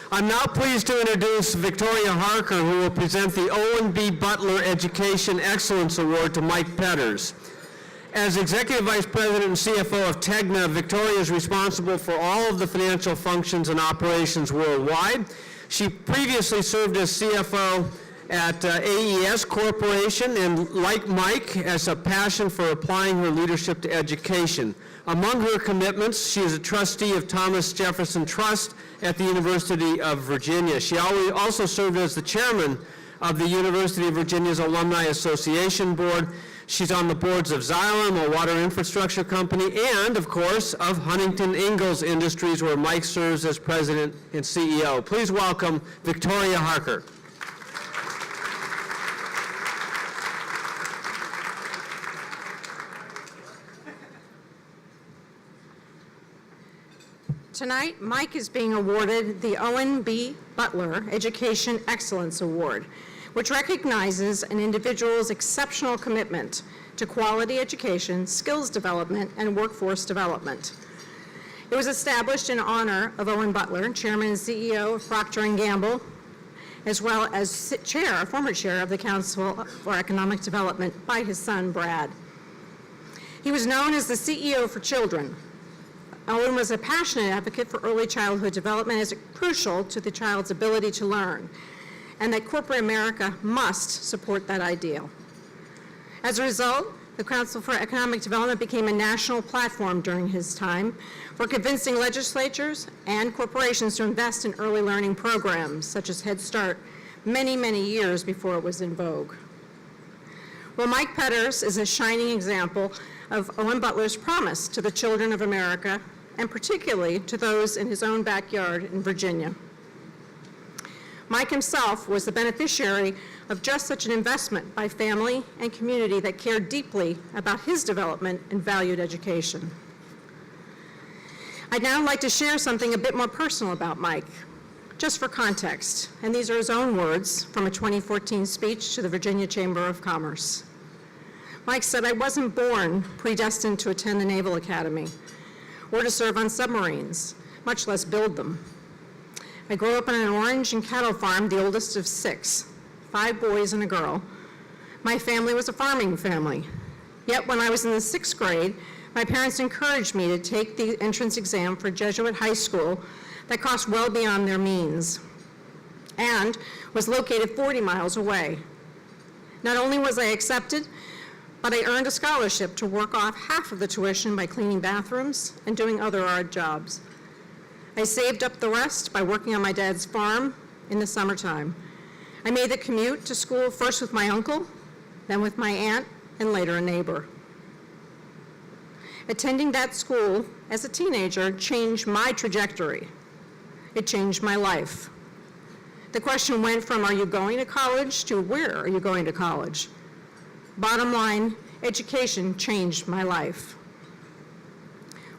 I'm now pleased to introduce Victoria Harker, who will present the Owen B. Butler Education Excellence Award to Mike Petters. As Executive Vice President and CFO of TEGNA, Victoria is responsible for all of the financial functions and operations worldwide. She previously served as CFO at AES Corporation and, like Mike, has a passion for applying her leadership to education. Among her commitments, she is a trustee of Thomas Jefferson Trust at the University of Virginia. She also served as the chairman of the University of Virginia's Alumni Association Board. She's on the boards of Xylem, a water infrastructure company, and, of course, of Huntington Ingalls Industries, where Mike serves as president and CEO. Please welcome Victoria Harker. Tonight, Mike is being awarded the Owen B. Butler Education Excellence Award, which recognizes an individual's exceptional commitment to quality education, skills development, and workforce development. It was established in honor of Owen Butler, Chairman and CEO of Procter & Gamble, as well as former chair of the Council for Economic Development by his son, Brad. He was known as the CEO for children. Owen was a passionate advocate for early childhood development as crucial to the child's ability to learn, and that corporate America must support that ideal. As a result, the Council for Economic Development became a national platform during his time for convincing legislatures and corporations to invest in early learning programs, such as Head Start, many, many years before it was in vogue. Well, Mike Petters is a shining example of Owen Butler's promise to the children of America, and particularly to those in his own backyard in Virginia. Mike himself was the beneficiary of just such an investment by family and community that cared deeply about his development and valued education. I'd now like to share something a bit more personal about Mike, just for context, and these are his own words from a 2014 speech to the Virginia Chamber of Commerce. Mike said, "I wasn't born predestined to attend the Naval Academy or to serve on submarines, much less build them. I grew up on an orange and cattle farm, the oldest of 6, 5 boys and a girl. My family was a farming family. Yet when I was in the 6th grade, my parents encouraged me to take the entrance exam for Jesuit high school that cost well beyond their means and was located 40 miles away. Not only was I accepted, but I earned a scholarship to work off half of the tuition by cleaning bathrooms and doing other odd jobs. I saved up the rest by working on my dad's farm in the summertime. I made the commute to school first with my uncle, then with my aunt, and later a neighbor. Attending that school as a teenager changed my trajectory. It changed my life. The question went from, are you going to college, to where are you going to college? Bottom line, education changed my life.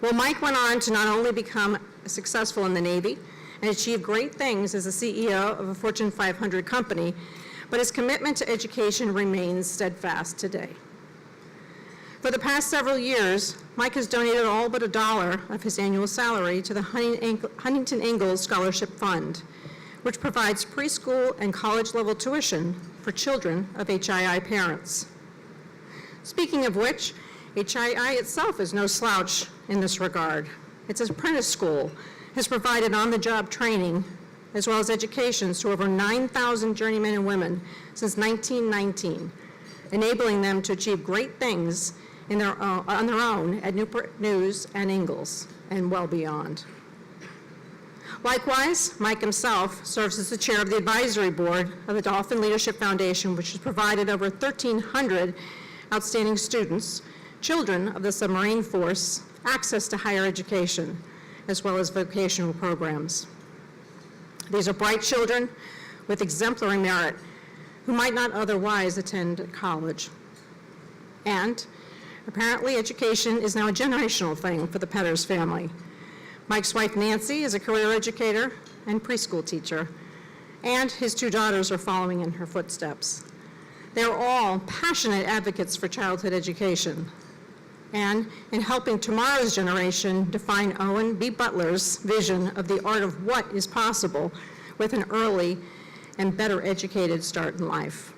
Well, Mike went on to not only become successful in the Navy and achieve great things as the CEO of a Fortune 500 company, but his commitment to education remains steadfast today. For the past several years, Mike has donated all but $1 of his annual salary to the Huntington Ingalls Scholarship Fund, which provides preschool and college-level tuition for children of HII parents. Speaking of which, HII itself is no slouch in this regard. Its apprentice school has provided on-the-job training as well as educations to over 9,000 journeymen and women since 1919, enabling them to achieve great things on their own at Newport News and Ingalls and well beyond. Likewise, Mike himself serves as the chair of the advisory board of the Dolphin Leadership Foundation, which has provided over 1,300 outstanding students, children of the submarine force, access to higher education, as well as vocational programs. These are bright children with exemplary merit who might not otherwise attend college. And apparently education is now a generational thing for the Petters family. Mike's wife Nancy is a career educator and preschool teacher, and his 2 daughters are following in her footsteps. They're all passionate advocates for childhood education, and in helping tomorrow's generation define Owen B. Butler's vision of the art of what is possible, with an early and better educated start in life.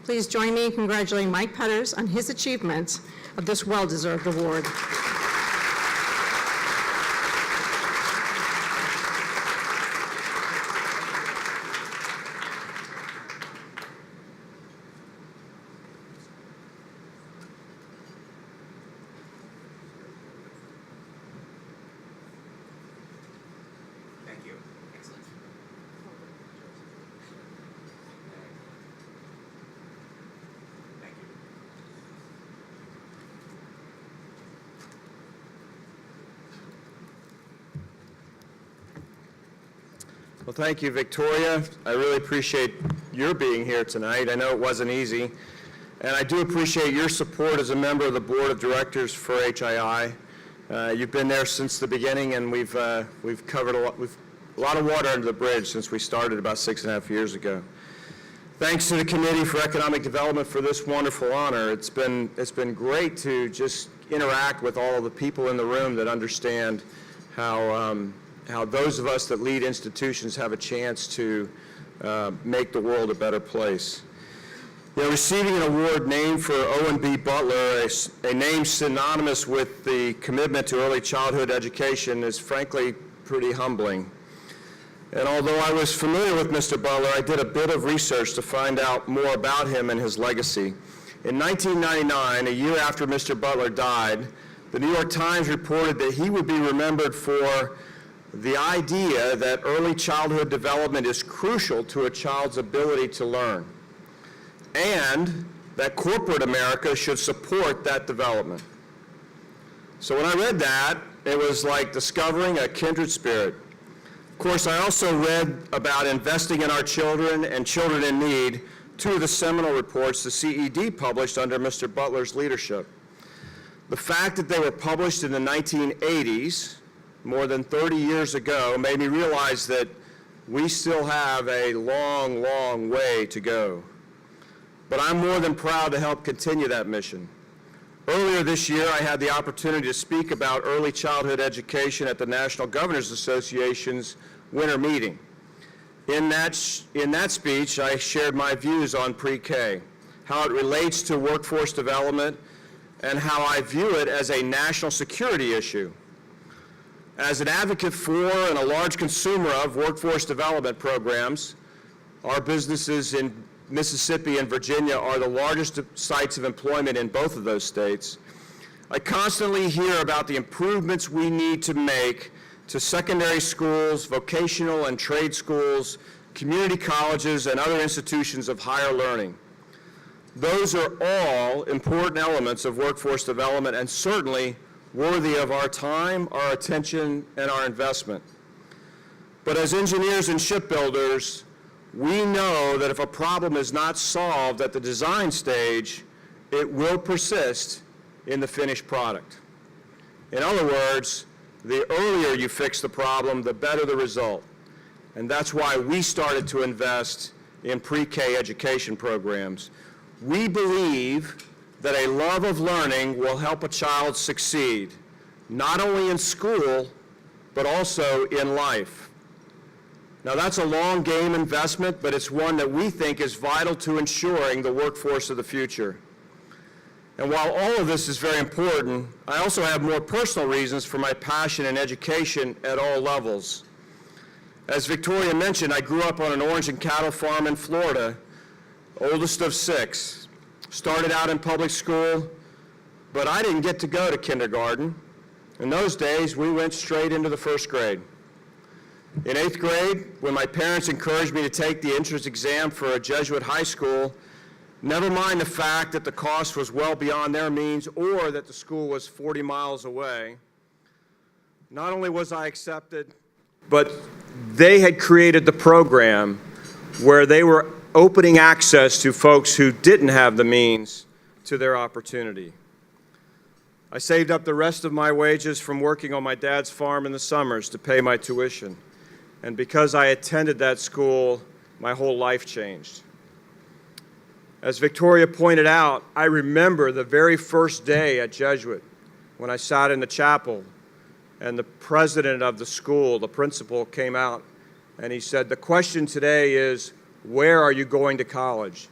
Please join me in congratulating Mike Petters on his achievement of this well-deserved award. Thank you. Excellent. Thank you. Well, thank you, Victoria. I really appreciate your being here tonight. I know it wasn't easy. And I do appreciate your support as a member of the Board of Directors for HII. You've been there since the beginning, and we've covered a lot of water under the bridge since we started about 6.5 years ago. Thanks to the Committee for Economic Development for this wonderful honor. It's been great to just interact with all of the people in the room that understand how those of us that lead institutions have a chance to make the world a better place. You know, receiving an award named for Owen B. Butler, a name synonymous with the commitment to early childhood education, is frankly pretty humbling. And although I was familiar with Mr. Butler, I did a bit of research to find out more about him and his legacy. In 1999, a year after Mr. Butler died, the New York Times reported that he would be remembered for the idea that early childhood development is crucial to a child's ability to learn, and that corporate America should support that development. So when I read that, it was like discovering a kindred spirit. Of course, I also read about investing in our children and children in need, two of the seminal reports the CED published under Mr. Butler's leadership. The fact that they were published in the 1980s, more than 30 years ago, made me realize that we still have a long, long way to go. But I'm more than proud to help continue that mission. Earlier this year, I had the opportunity to speak about early childhood education at the National Governors Association's winter meeting. In that speech, I shared my views on pre-K, how it relates to workforce development, and how I view it as a national security issue. As an advocate for and a large consumer of workforce development programs, our businesses in Mississippi and Virginia are the largest sites of employment in both of those states. I constantly hear about the improvements we need to make to secondary schools, vocational and trade schools, community colleges, and other institutions of higher learning. Those are all important elements of workforce development and certainly worthy of our time, our attention, and our investment. But as engineers and shipbuilders, we know that if a problem is not solved at the design stage, it will persist in the finished product. In other words, the earlier you fix the problem, the better the result. And that's why we started to invest in pre-K education programs. We believe that a love of learning will help a child succeed, not only in school, but also in life. Now, that's a long game investment, but it's one that we think is vital to ensuring the workforce of the future. And while all of this is very important, I also have more personal reasons for my passion in education at all levels. As Victoria mentioned, I grew up on an orange and cattle farm in Florida, oldest of 6. Started out in public school, but I didn't get to go to kindergarten. In those days, we went straight into the first grade. In 8th grade, when my parents encouraged me to take the entrance exam for a Jesuit high school, never mind the fact that the cost was well beyond their means or that the school was 40 miles away, not only was I accepted, but they had created the program where they were opening access to folks who didn't have the means to their opportunity. I saved up the rest of my wages from working on my dad's farm in the summers to pay my tuition. And because I attended that school, my whole life changed. As Victoria pointed out, I remember the very first day at Jesuit when I sat in the chapel and the president of the school, the principal, came out and he said, "The question today is, where are you going to college?"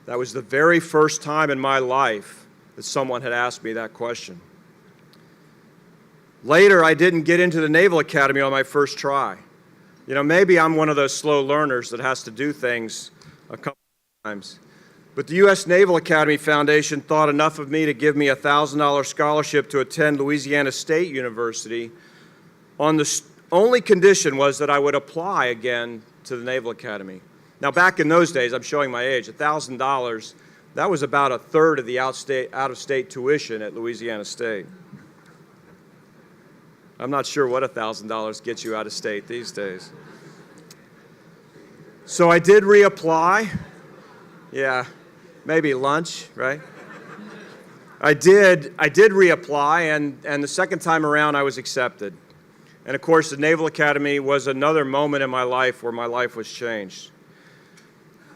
That was the very first time in my life that someone had asked me that question. Later, I didn't get into the Naval Academy on my first try. You know, maybe I'm one of those slow learners that has to do things a couple of times. But the U.S. Naval Academy Foundation thought enough of me to give me a $1,000 scholarship to attend Louisiana State University. On the only condition was that I would apply again to the Naval Academy. Now, back in those days, I'm showing my age, $1,000, that was about a third of the out-of-state tuition at Louisiana State. I'm not sure what $1,000 gets you out of state these days. So I did reapply. Yeah, maybe lunch, right? I did reapply, and the second time around I was accepted. And of course, the Naval Academy was another moment in my life where my life was changed.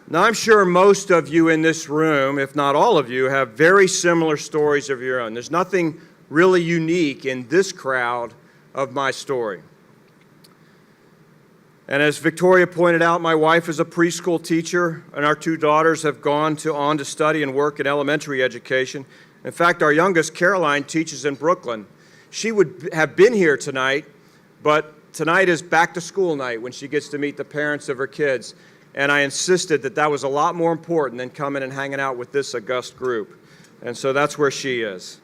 Now, I'm sure most of you in this room, if not all of you, have very similar stories of your own. There's nothing really unique in this crowd of my story. And as Victoria pointed out, my wife is a preschool teacher, and our two daughters have gone on to study and work in elementary education. In fact, our youngest, Caroline, teaches in Brooklyn. She would have been here tonight, but tonight is back-to-school night when she gets to meet the parents of her kids. And I insisted that that was a lot more important than coming and hanging out with this august group. And so that's where she is.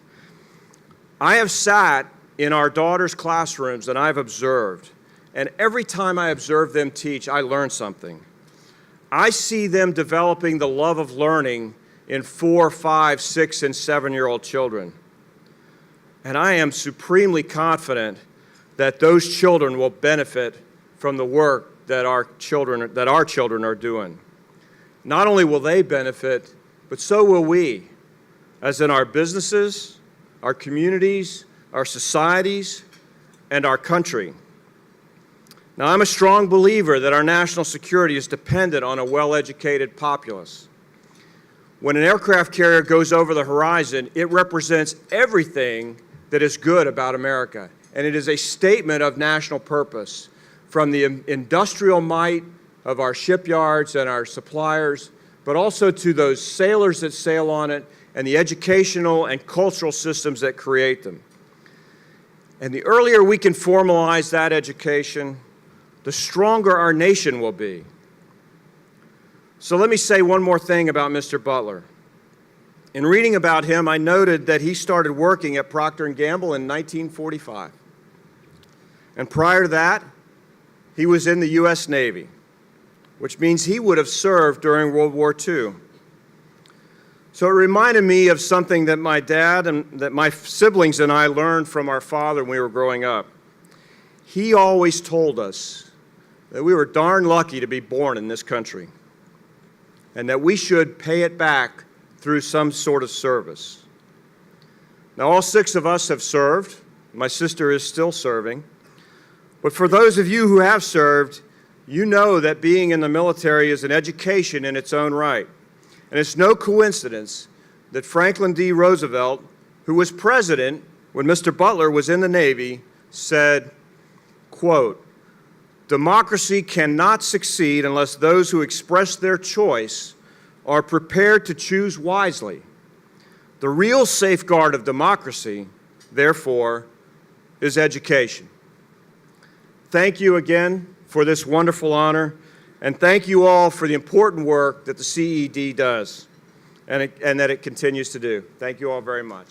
I have sat in our daughters' classrooms and I've observed. And every time I observe them teach, I learn something. I see them developing the love of learning in 4, 5, 6, and 7-year-old children. And I am supremely confident that those children will benefit from the work that our children are doing. Not only will they benefit, but so will we, as in our businesses, our communities, our societies, and our country. Now, I'm a strong believer that our national security is dependent on a well-educated populace. When an aircraft carrier goes over the horizon, it represents everything that is good about America, and it is a statement of national purpose. From the industrial might of our shipyards and our suppliers, but also to those sailors that sail on it and the educational and cultural systems that create them. And the earlier we can formalize that education, the stronger our nation will be. So let me say one more thing about Mr. Butler. In reading about him, I noted that he started working at Procter & Gamble in 1945. And prior to that, he was in the U.S. Navy, which means he would have served during World War II. So it reminded me of something that my dad and that my siblings and I learned from our father when we were growing up. He always told us that we were darn lucky to be born in this country and that we should pay it back through some sort of service. Now, all 6 of us have served. My sister is still serving. But for those of you who have served, you know that being in the military is an education in its own right. And it's no coincidence that Franklin D. Roosevelt, who was president when Mr. Butler was in the Navy, said, quote, "Democracy cannot succeed unless those who express their choice are prepared to choose wisely. The real safeguard of democracy, therefore, is education." Thank you again for this wonderful honor, and thank you all for the important work that the CED does and that it continues to do. Thank you all very much.